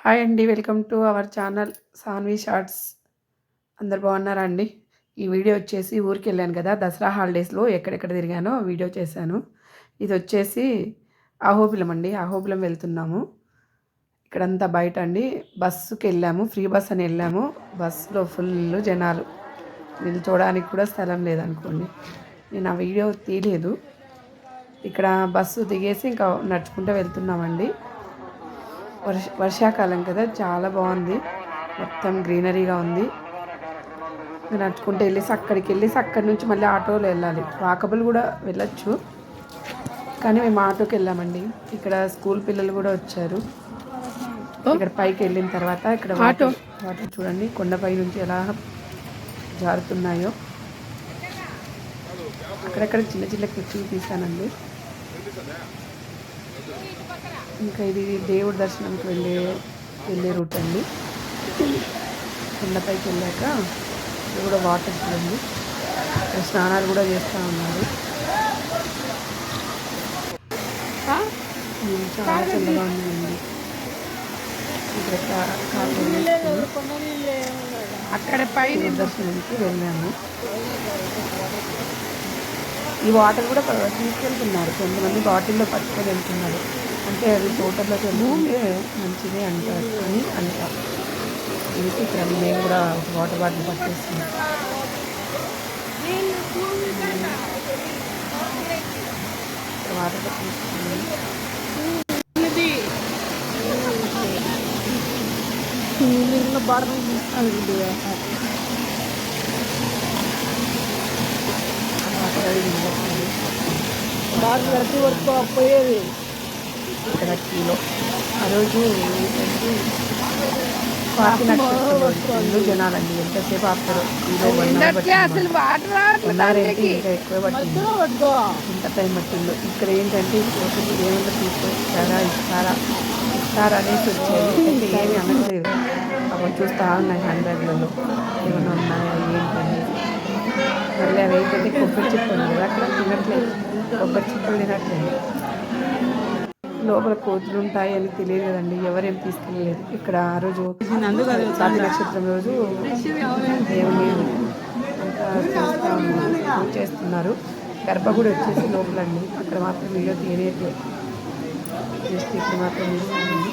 Hi అండి. Welcome to our channel Saanvi shorts. అందరు బాగున్నారా అండి? ఈ వీడియో వచ్చేసి ఊరికెళ్ళాను కదా! దసరా హాలిడేస్‌లో ఎక్కడెక్కడ తిరిగానో వీడియో చేశాను. ఇది వచ్చేసి అహోబిలం అండి. అహోబిలం వెళ్తున్నాము. ఇక్కడంతా బయట అండి. బస్సుకెళ్ళాము. ఫ్రీ బస్ అని వెళ్ళాము. బస్సులో ఫుల్ జనాలు. నిల్చోడానికి కూడా స్థలం లేదనుకోండి. నేను ఆ వీడియో తీయలేదు. ఇక్కడ బస్సు దిగేసి ఇంకా నడుచుకుంటూ వెళ్తున్నామండి. వర్షాకాలం కదా, చాలా బాగుంది. మొత్తం గ్రీనరీగా ఉంది. నడుచుకుంటూ వెళ్ళేసి అక్కడి నుంచి మళ్ళీ ఆటోలో వెళ్ళాలి. వాకబుల్ కూడా వెళ్ళొచ్చు, కానీ మేము ఆటోకి వెళ్ళామండి. ఇక్కడ స్కూల్ పిల్లలు కూడా వచ్చారు. ఇక్కడ పైకి వెళ్ళిన తర్వాత ఇక్కడ వాటర్ చూడండి, కొండపై నుంచి ఎలా జారుతున్నాయో. అక్కడక్కడ చిన్న చిన్న క్లిప్పింగ్ తీసానండి. ఇంకా ఇది దేవుడి దర్శనంకి వెళ్ళే రూట్ అండి. కొండపైకి వెళ్ళాక ఇది కూడా వాటర్ చూడండి, స్నానాలు కూడా చేస్తూ ఉన్నారు. చాలా చల్లగా ఉందండి. అక్కడ పైన దర్శనానికి వెళ్ళాము. ఈ వాటర్ కూడా తీసుకెళ్తున్నారు, కొంతమంది బాటిల్లో పట్టుకొని వెళ్తున్నారు. అంటే అది తోటలో చల్లుకుంటే మంచిదే అంటారు అని అంటారు. అందుకే ఇక్కడ మేము కూడా వాటర్ బాటిల్ పట్టేస్తున్నాం. వాటర్ పట్టేస్తున్నాం. పోయేది ఇక్కడ కిలో ఆ రోజు స్వాతి నక్షత్రం జనాలండి. ఎంతసేపు ఆపుతారు. కిలో 1 అవర్ ఇంకా ఎక్కువ పట్టింది. ఎంత టైం పట్టిందో. ఇక్కడ ఏంటంటే ఏమన్నా తీసుకొచ్చారా ఇస్తారా అనేసి వచ్చేది. అంటే ఏమి అనట్లేదు. అప్పుడు చూస్తా ఉన్నాయి హ్యాండ్ బ్యాగ్లలో ఏమైనా ఉన్నాయా ఏంటంటే. మళ్ళీ అవి ఏంటంటే కొబ్బరి చిప్పలు కదా, అక్కడ తినట్లేదు. కొబ్బరి చిప్పలు తినట్లేదు. లోపల కోతులు ఉంటాయి అని తెలియదు కదండి, ఎవరేం తీసుకెళ్ళలేదు. ఇక్కడ ఆ రోజు స్వాతి నక్షత్రం రోజు దేవుని అంతా చేస్తున్నారు. గర్భగుడి వచ్చేసి లోపలండి. అక్కడ మాత్రం వీడియో తీయలేదు, జస్ట్ ఇక్కడ మాత్రం తీసుకోండి.